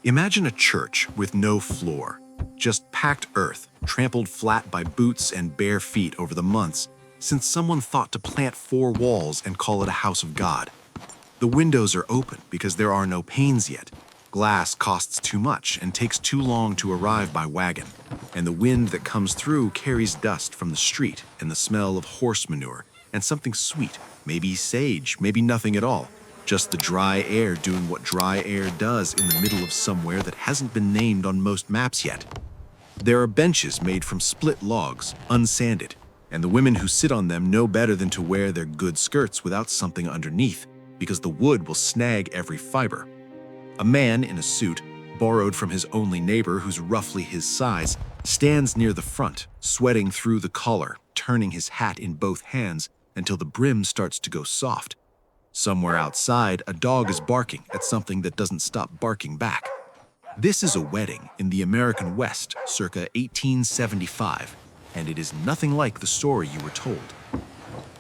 Imagine a church with no floor, just packed earth, trampled flat by boots and bare feet over the months since someone thought to plant four walls and call it a house of God. The windows are open because there are no panes yet. Glass costs too much and takes too long to arrive by wagon, and the wind that comes through carries dust from the street and the smell of horse manure and something sweet, maybe sage, maybe nothing at all. Just the dry air doing what dry air does in the middle of somewhere that hasn't been named on most maps yet. There are benches made from split logs, unsanded, and the women who sit on them know better than to wear their good skirts without something underneath, because the wood will snag every fiber. A man in a suit, borrowed from his only neighbor who's roughly his size, stands near the front, sweating through the collar, turning his hat in both hands until the brim starts to go soft. Somewhere outside, a dog is barking at something that doesn't stop barking back. This is a wedding in the American West, circa 1875, and it is nothing like the story you were told.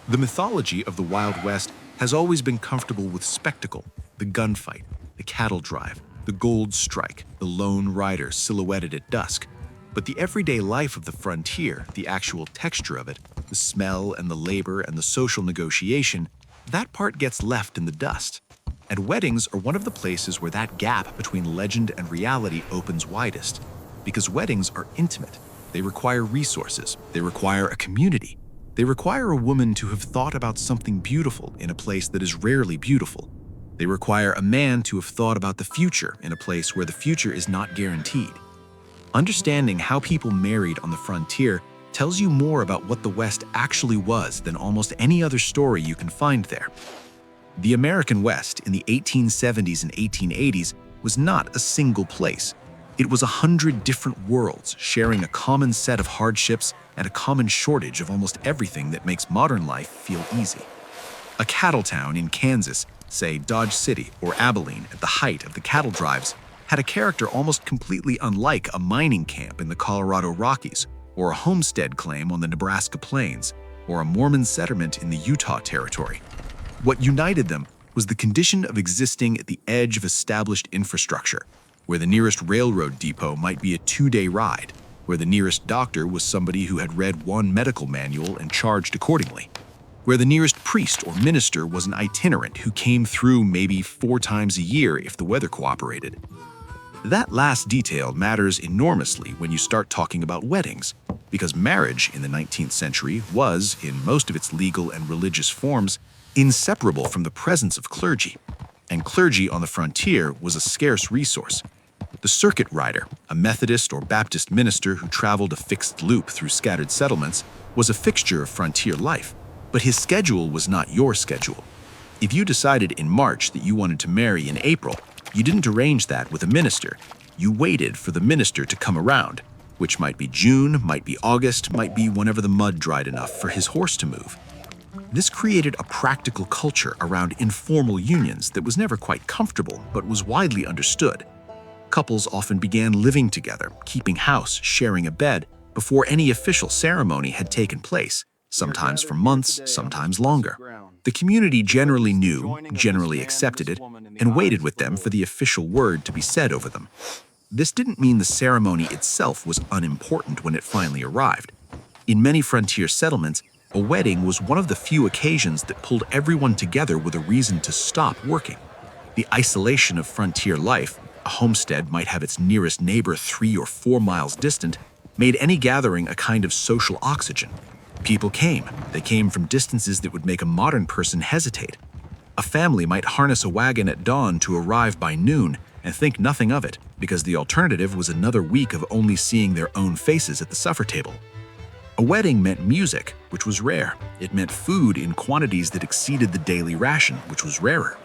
The mythology of the Wild West has always been comfortable with spectacle, the gunfight, the cattle drive, the gold strike, the lone rider silhouetted at dusk. But the everyday life of the frontier, the actual texture of it, the smell and the labor and the social negotiation, that part gets left in the dust. And weddings are one of the places where that gap between legend and reality opens widest. Because weddings are intimate. They require resources. They require a community. They require a woman to have thought about something beautiful in a place that is rarely beautiful. They require a man to have thought about the future in a place where the future is not guaranteed. Understanding how people married on the frontier tells you more about what the West actually was than almost any other story you can find there. The American West in the 1870s and 1880s was not a single place. It was 100 different worlds sharing a common set of hardships and a common shortage of almost everything that makes modern life feel easy. A cattle town in Kansas, say Dodge City or Abilene at the height of the cattle drives, had a character almost completely unlike a mining camp in the Colorado Rockies, or a homestead claim on the Nebraska plains, or a Mormon settlement in the Utah Territory. What united them was the condition of existing at the edge of established infrastructure, where the nearest railroad depot might be a 2-day ride, where the nearest doctor was somebody who had read one medical manual and charged accordingly, where the nearest priest or minister was an itinerant who came through maybe 4 times a year if the weather cooperated. That last detail matters enormously when you start talking about weddings, because marriage in the 19th century was, in most of its legal and religious forms, inseparable from the presence of clergy, and clergy on the frontier was a scarce resource. The circuit rider, a Methodist or Baptist minister who traveled a fixed loop through scattered settlements, was a fixture of frontier life, but his schedule was not your schedule. If you decided in March that you wanted to marry in April, you didn't arrange that with a minister. You waited for the minister to come around, which might be June, might be August, might be whenever the mud dried enough for his horse to move. This created a practical culture around informal unions that was never quite comfortable, but was widely understood. Couples often began living together, keeping house, sharing a bed, before any official ceremony had taken place, sometimes for months, sometimes longer. The community generally knew, generally accepted it, and waited with them for the official word to be said over them. This didn't mean the ceremony itself was unimportant when it finally arrived. In many frontier settlements, a wedding was one of the few occasions that pulled everyone together with a reason to stop working. The isolation of frontier life, a homestead might have its nearest neighbor 3 or 4 miles distant, made any gathering a kind of social oxygen. People came. They came from distances that would make a modern person hesitate. A family might harness a wagon at dawn to arrive by noon and think nothing of it, because the alternative was another week of only seeing their own faces at the supper table. A wedding meant music, which was rare. It meant food in quantities that exceeded the daily ration, which was rarer.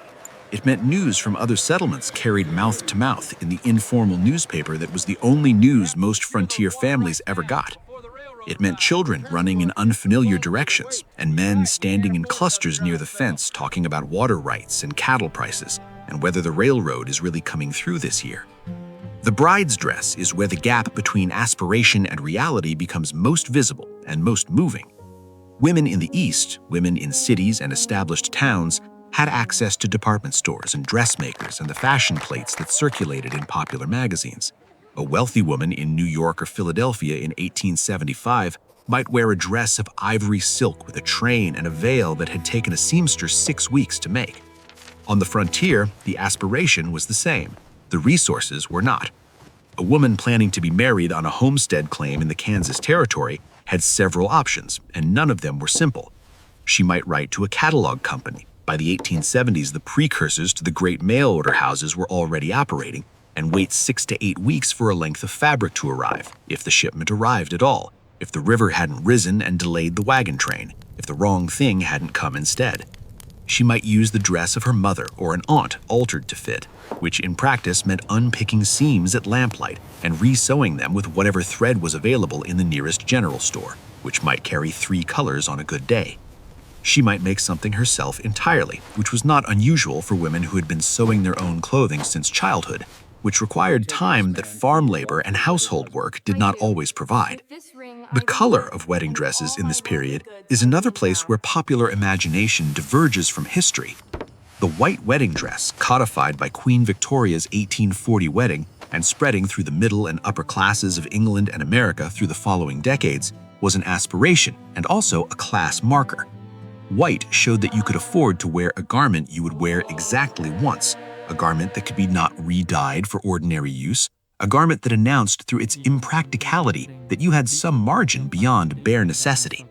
It meant news from other settlements carried mouth to mouth in the informal newspaper that was the only news most frontier families ever got. It meant children running in unfamiliar directions and men standing in clusters near the fence talking about water rights and cattle prices and whether the railroad is really coming through this year. The bride's dress is where the gap between aspiration and reality becomes most visible and most moving. Women in the East, women in cities and established towns, had access to department stores and dressmakers and the fashion plates that circulated in popular magazines. A wealthy woman in New York or Philadelphia in 1875 might wear a dress of ivory silk with a train and a veil that had taken a seamstress 6 weeks to make. On the frontier, the aspiration was the same. The resources were not. A woman planning to be married on a homestead claim in the Kansas Territory had several options, and none of them were simple. She might write to a catalog company. By the 1870s, the precursors to the great mail order houses were already operating, and wait 6 to 8 weeks for a length of fabric to arrive, if the shipment arrived at all, if the river hadn't risen and delayed the wagon train, if the wrong thing hadn't come instead. She might use the dress of her mother or an aunt altered to fit, which in practice meant unpicking seams at lamplight and re-sewing them with whatever thread was available in the nearest general store, which might carry 3 colors on a good day. She might make something herself entirely, which was not unusual for women who had been sewing their own clothing since childhood, which required time that farm labor and household work did not always provide. The color of wedding dresses in this period is another place where popular imagination diverges from history. The white wedding dress, codified by Queen Victoria's 1840 wedding and spreading through the middle and upper classes of England and America through the following decades, was an aspiration and also a class marker. White showed that you could afford to wear a garment you would wear exactly once, a garment that could be not re-dyed for ordinary use, a garment that announced through its impracticality that you had some margin beyond bare necessity.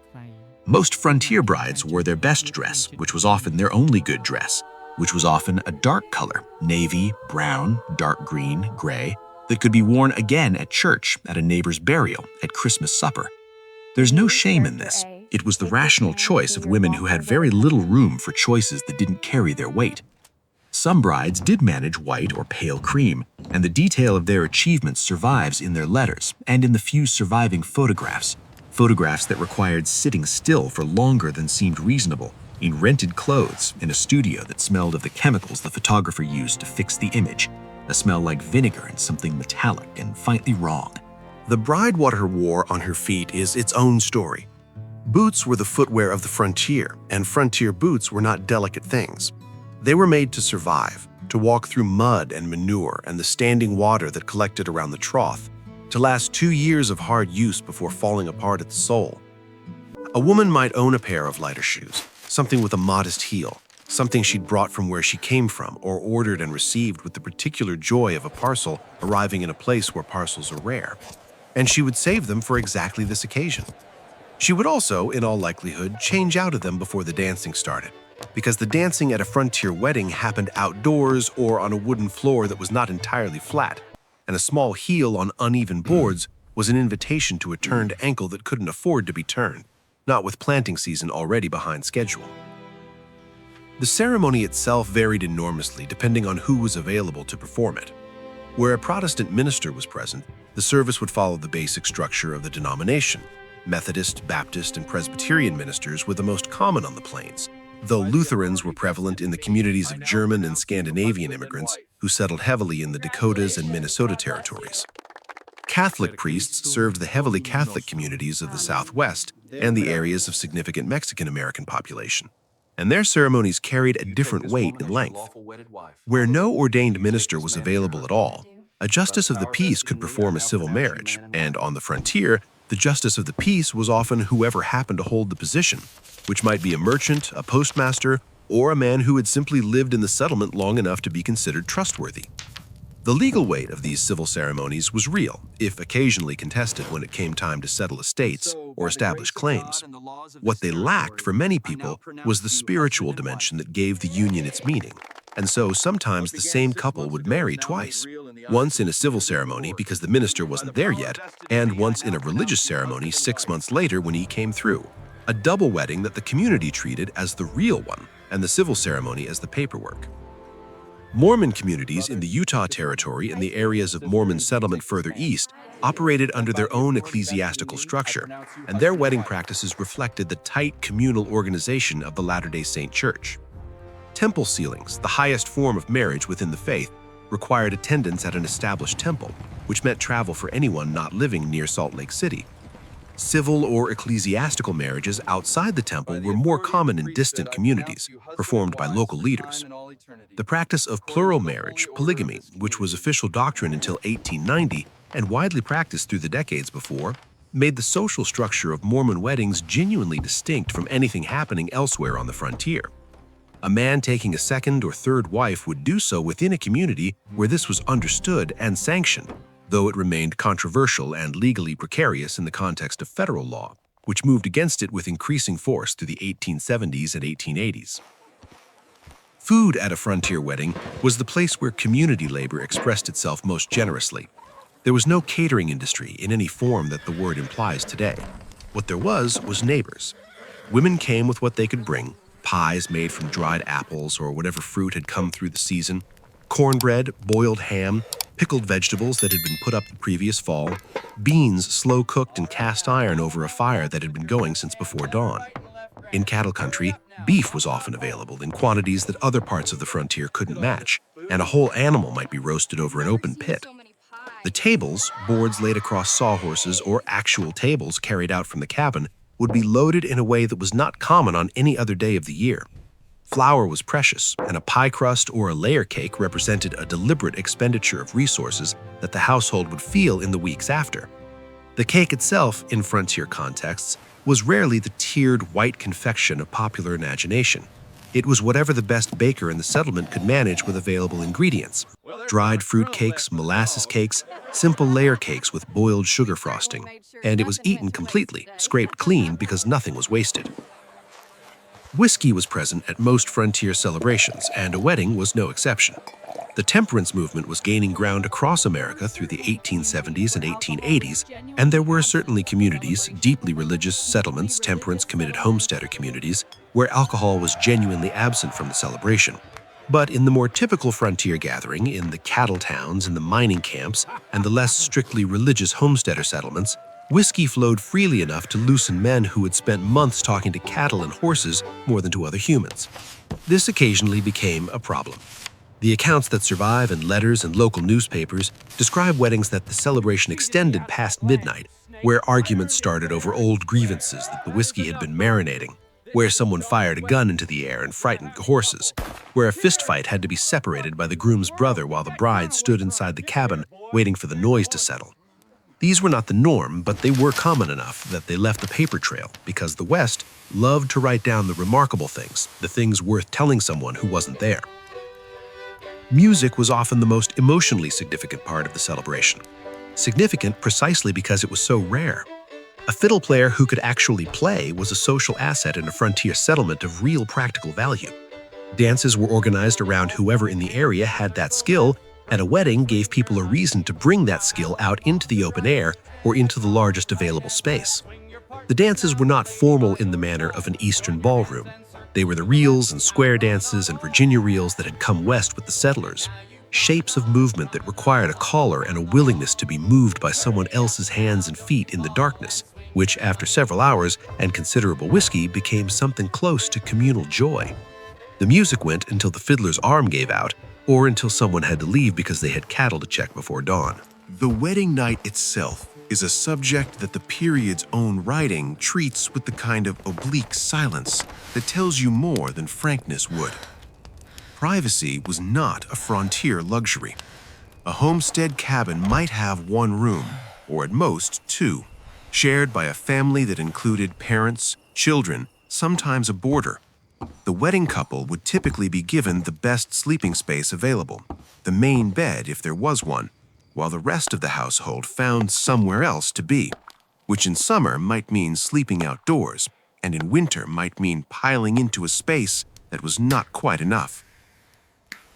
Most frontier brides wore their best dress, which was often their only good dress, which was often a dark color, navy, brown, dark green, gray, that could be worn again at church, at a neighbor's burial, at Christmas supper. There's no shame in this. It was the rational choice of women who had very little room for choices that didn't carry their weight. Some brides did manage white or pale cream, and the detail of their achievements survives in their letters and in the few surviving photographs that required sitting still for longer than seemed reasonable, in rented clothes, in a studio that smelled of the chemicals the photographer used to fix the image, a smell like vinegar and something metallic and faintly wrong. The bride what her wore on her feet is its own story. Boots were the footwear of the frontier, and frontier boots were not delicate things. They were made to survive, to walk through mud and manure and the standing water that collected around the trough, to last 2 years of hard use before falling apart at the sole. A woman might own a pair of lighter shoes, something with a modest heel, something she'd brought from where she came from or ordered and received with the particular joy of a parcel arriving in a place where parcels are rare. And she would save them for exactly this occasion. She would also, in all likelihood, change out of them before the dancing started, because the dancing at a frontier wedding happened outdoors or on a wooden floor that was not entirely flat, and a small heel on uneven boards was an invitation to a turned ankle that couldn't afford to be turned, not with planting season already behind schedule. The ceremony itself varied enormously depending on who was available to perform it. Where a Protestant minister was present, the service would follow the basic structure of the denomination. Methodist, Baptist, and Presbyterian ministers were the most common on the plains, though Lutherans were prevalent in the communities of German and Scandinavian immigrants who settled heavily in the Dakotas and Minnesota territories. Catholic priests served the heavily Catholic communities of the Southwest and the areas of significant Mexican-American population, and their ceremonies carried a different weight and length. Where no ordained minister was available at all, a justice of the peace could perform a civil marriage, and on the frontier, the justice of the peace was often whoever happened to hold the position, which might be a merchant, a postmaster, or a man who had simply lived in the settlement long enough to be considered trustworthy. The legal weight of these civil ceremonies was real, if occasionally contested when it came time to settle estates or establish claims. What they lacked for many people was the spiritual dimension that gave the union its meaning, and so sometimes the same couple would marry twice, once in a civil ceremony because the minister wasn't there yet, and once in a religious ceremony 6 months later when he came through, a double wedding that the community treated as the real one and the civil ceremony as the paperwork. Mormon communities in the Utah Territory and the areas of Mormon settlement further east operated under their own ecclesiastical structure, and their wedding practices reflected the tight communal organization of the Latter-day Saint Church. Temple sealings, the highest form of marriage within the faith, required attendance at an established temple, which meant travel for anyone not living near Salt Lake City. Civil or ecclesiastical marriages outside the temple were more common in distant communities, performed by local leaders. The practice of plural marriage, polygamy, which was official doctrine until 1890 and widely practiced through the decades before, made the social structure of Mormon weddings genuinely distinct from anything happening elsewhere on the frontier. A man taking a second or third wife would do so within a community where this was understood and sanctioned, though it remained controversial and legally precarious in the context of federal law, which moved against it with increasing force through the 1870s and 1880s. Food at a frontier wedding was the place where community labor expressed itself most generously. There was no catering industry in any form that the word implies today. What there was neighbors. Women came with what they could bring: pies made from dried apples or whatever fruit had come through the season, cornbread, boiled ham, pickled vegetables that had been put up the previous fall, beans slow-cooked in cast iron over a fire that had been going since before dawn. In cattle country, beef was often available in quantities that other parts of the frontier couldn't match, and a whole animal might be roasted over an open pit. The tables, boards laid across sawhorses or actual tables carried out from the cabin, would be loaded in a way that was not common on any other day of the year. Flour was precious, and a pie crust or a layer cake represented a deliberate expenditure of resources that the household would feel in the weeks after. The cake itself, in frontier contexts, was rarely the tiered white confection of popular imagination. It was whatever the best baker in the settlement could manage with available ingredients: dried fruit cakes, molasses cakes, simple layer cakes with boiled sugar frosting, and it was eaten completely, scraped clean because nothing was wasted. Whiskey was present at most frontier celebrations, and a wedding was no exception. The temperance movement was gaining ground across America through the 1870s and 1880s, and there were certainly communities, deeply religious settlements, temperance-committed homesteader communities, where alcohol was genuinely absent from the celebration. But in the more typical frontier gathering, in the cattle towns and the mining camps, and the less strictly religious homesteader settlements, whiskey flowed freely enough to loosen men who had spent months talking to cattle and horses more than to other humans. This occasionally became a problem. The accounts that survive in letters and local newspapers describe weddings that the celebration extended past midnight, where arguments started over old grievances that the whiskey had been marinating, where someone fired a gun into the air and frightened the horses, where a fistfight had to be separated by the groom's brother while the bride stood inside the cabin waiting for the noise to settle. These were not the norm, but they were common enough that they left a paper trail because the West loved to write down the remarkable things, the things worth telling someone who wasn't there. Music was often the most emotionally significant part of the celebration. Significant precisely because it was so rare. A fiddle player who could actually play was a social asset in a frontier settlement of real practical value. Dances were organized around whoever in the area had that skill, and a wedding gave people a reason to bring that skill out into the open air or into the largest available space. The dances were not formal in the manner of an Eastern ballroom. They were the reels and square dances and Virginia reels that had come west with the settlers, shapes of movement that required a caller and a willingness to be moved by someone else's hands and feet in the darkness, which after several hours and considerable whiskey became something close to communal joy. The music went until the fiddler's arm gave out, or until someone had to leave because they had cattle to check before dawn. The wedding night itself is a subject that the period's own writing treats with the kind of oblique silence that tells you more than frankness would. Privacy was not a frontier luxury. A homestead cabin might have one room, or at most two, shared by a family that included parents, children, sometimes a boarder. The wedding couple would typically be given the best sleeping space available, the main bed if there was one, while the rest of the household found somewhere else to be, which in summer might mean sleeping outdoors, and in winter might mean piling into a space that was not quite enough.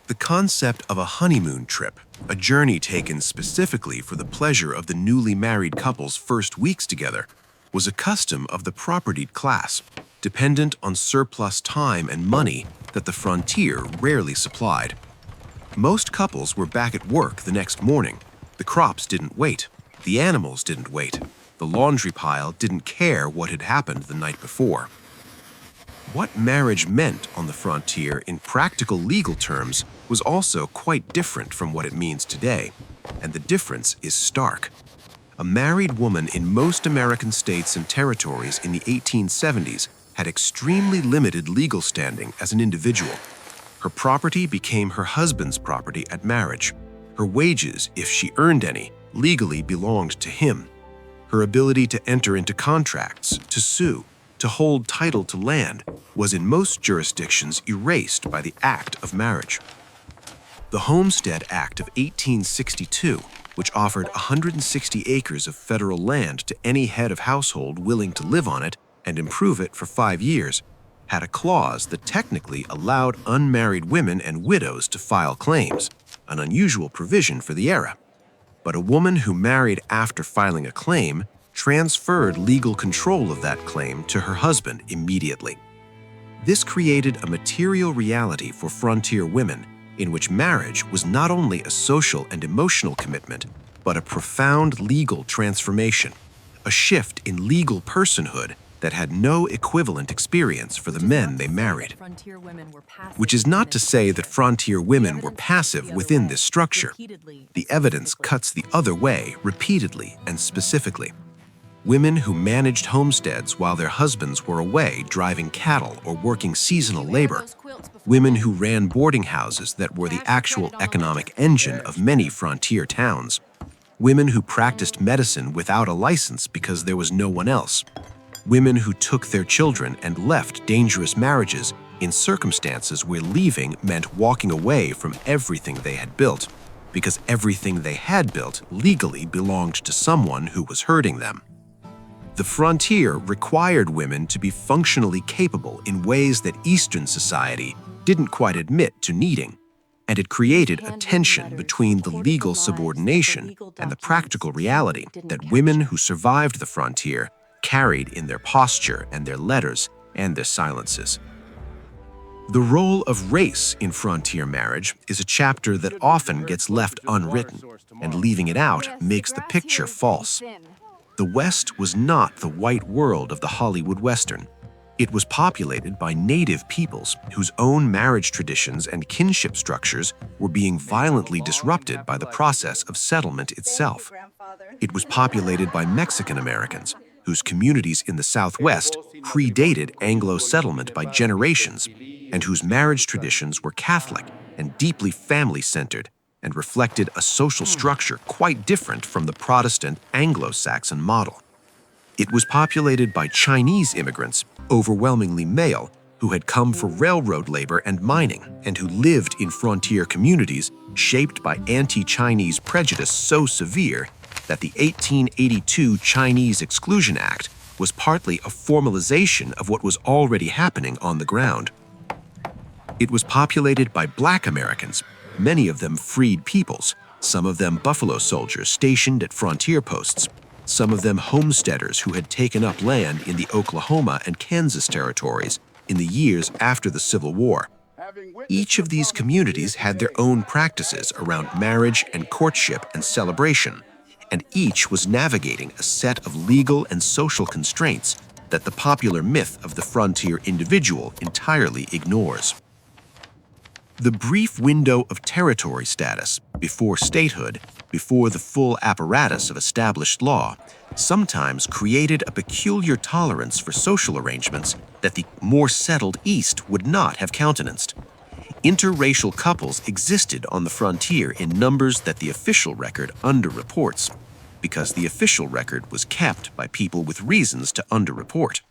The concept of a honeymoon trip, a journey taken specifically for the pleasure of the newly married couple's first weeks together, was a custom of the propertied class, dependent on surplus time and money that the frontier rarely supplied. Most couples were back at work the next morning. The crops didn't wait. The animals didn't wait. The laundry pile didn't care what had happened the night before. What marriage meant on the frontier in practical legal terms was also quite different from what it means today, and the difference is stark. A married woman in most American states and territories in the 1870s had extremely limited legal standing as an individual. Her property became her husband's property at marriage. Her wages, if she earned any, legally belonged to him. Her ability to enter into contracts, to sue, to hold title to land was in most jurisdictions erased by the act of marriage. The Homestead Act of 1862, which offered 160 acres of federal land to any head of household willing to live on it and improve it for 5 years, had a clause that technically allowed unmarried women and widows to file claims, an unusual provision for the era. But a woman who married after filing a claim transferred legal control of that claim to her husband immediately. This created a material reality for frontier women in which marriage was not only a social and emotional commitment, but a profound legal transformation, a shift in legal personhood that had no equivalent experience for the men they married. Which is not to say that frontier women were passive within this structure. The evidence cuts the other way repeatedly and specifically. Women who managed homesteads while their husbands were away driving cattle or working seasonal labor. Women who ran boarding houses that were the actual economic engine of many frontier towns. Women who practiced medicine without a license because there was no one else. Women who took their children and left dangerous marriages in circumstances where leaving meant walking away from everything they had built, because everything they had built legally belonged to someone who was hurting them. The frontier required women to be functionally capable in ways that Eastern society didn't quite admit to needing, and it created a tension between the legal subordination and the practical reality that women who survived the frontier carried in their posture and their letters and their silences. The role of race in frontier marriage is a chapter that often gets left unwritten, and leaving it out makes the picture false. The West was not the white world of the Hollywood Western. It was populated by native peoples whose own marriage traditions and kinship structures were being violently disrupted by the process of settlement itself. It was populated by Mexican Americans, whose communities in the Southwest predated Anglo settlement by generations, and whose marriage traditions were Catholic and deeply family-centered, and reflected a social structure quite different from the Protestant Anglo-Saxon model. It was populated by Chinese immigrants, overwhelmingly male, who had come for railroad labor and mining, and who lived in frontier communities shaped by anti-Chinese prejudice so severe that the 1882 Chinese Exclusion Act was partly a formalization of what was already happening on the ground. It was populated by Black Americans, many of them freed peoples, some of them buffalo soldiers stationed at frontier posts, some of them homesteaders who had taken up land in the Oklahoma and Kansas territories in the years after the Civil War. Each of these communities had their own practices around marriage and courtship and celebration, and each was navigating a set of legal and social constraints that the popular myth of the frontier individual entirely ignores. The brief window of territory status, before statehood, before the full apparatus of established law, sometimes created a peculiar tolerance for social arrangements that the more settled East would not have countenanced. Interracial couples existed on the frontier in numbers that the official record underreports, because the official record was kept by people with reasons to underreport.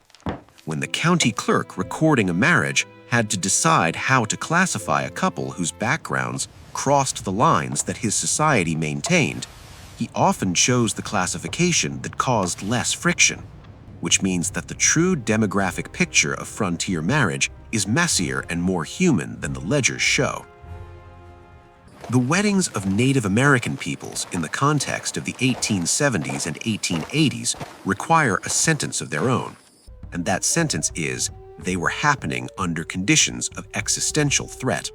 When the county clerk recording a marriage had to decide how to classify a couple whose backgrounds crossed the lines that his society maintained, he often chose the classification that caused less friction, which means that the true demographic picture of frontier marriage is messier and more human than the ledgers show. The weddings of Native American peoples in the context of the 1870s and 1880s require a sentence of their own, and that sentence is, they were happening under conditions of existential threat.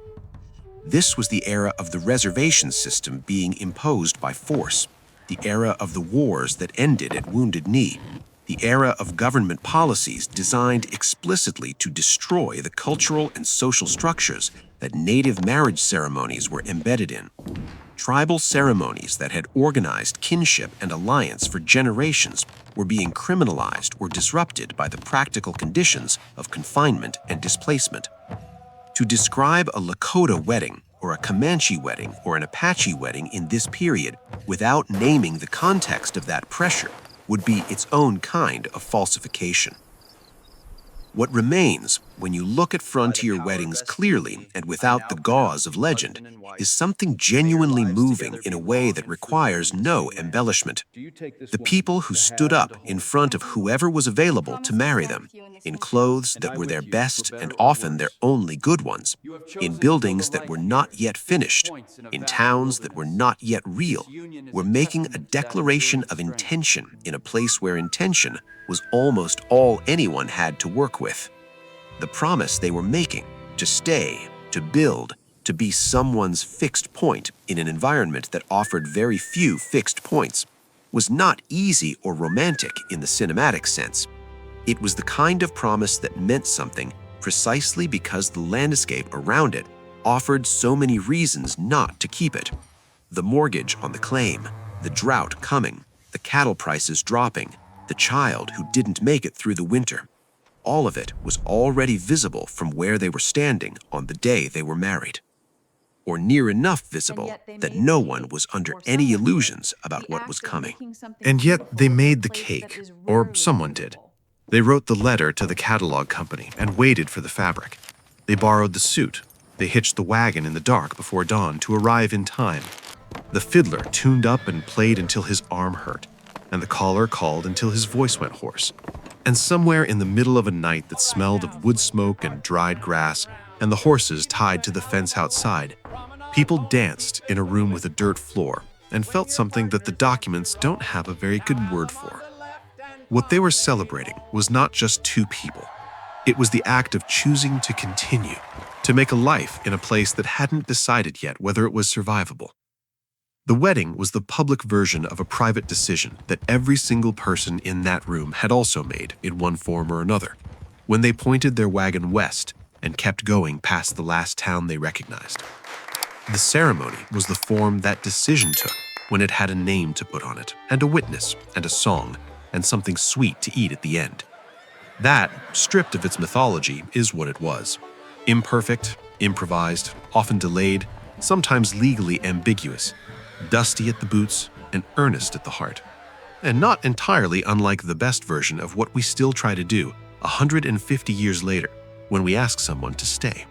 This was the era of the reservation system being imposed by force, the era of the wars that ended at Wounded Knee, the era of government policies designed explicitly to destroy the cultural and social structures that Native marriage ceremonies were embedded in. Tribal ceremonies that had organized kinship and alliance for generations were being criminalized or disrupted by the practical conditions of confinement and displacement. To describe a Lakota wedding or a Comanche wedding or an Apache wedding in this period without naming the context of that pressure would be its own kind of falsification. What remains, when you look at frontier weddings clearly and without the gauze of legend, is something genuinely moving in a way that requires no embellishment. The people who stood up in front of whoever was available to marry them, in clothes that were their best and often their only good ones, in buildings that were not yet finished, in towns that were not yet real, were making a declaration of intention in a place where intention was almost all anyone had to work with. The promise they were making to stay, to build, to be someone's fixed point in an environment that offered very few fixed points was not easy or romantic in the cinematic sense. It was the kind of promise that meant something precisely because the landscape around it offered so many reasons not to keep it. The mortgage on the claim, the drought coming, the cattle prices dropping, the child who didn't make it through the winter. All of it was already visible from where they were standing on the day they were married, or near enough visible that no one was under any illusions about what was coming. And yet they made the cake, or someone did. They wrote the letter to the catalog company and waited for the fabric. They borrowed the suit. They hitched the wagon in the dark before dawn to arrive in time. The fiddler tuned up and played until his arm hurt, and the caller called until his voice went hoarse. And somewhere in the middle of a night that smelled of wood smoke and dried grass, and the horses tied to the fence outside, people danced in a room with a dirt floor and felt something that the documents don't have a very good word for. What they were celebrating was not just two people. It was the act of choosing to continue, to make a life in a place that hadn't decided yet whether it was survivable. The wedding was the public version of a private decision that every single person in that room had also made in one form or another, when they pointed their wagon west and kept going past the last town they recognized. The ceremony was the form that decision took when it had a name to put on it, and a witness, and a song, and something sweet to eat at the end. That, stripped of its mythology, is what it was. Imperfect, improvised, often delayed, sometimes legally ambiguous, dusty at the boots and earnest at the heart. And not entirely unlike the best version of what we still try to do 150 years later when we ask someone to stay.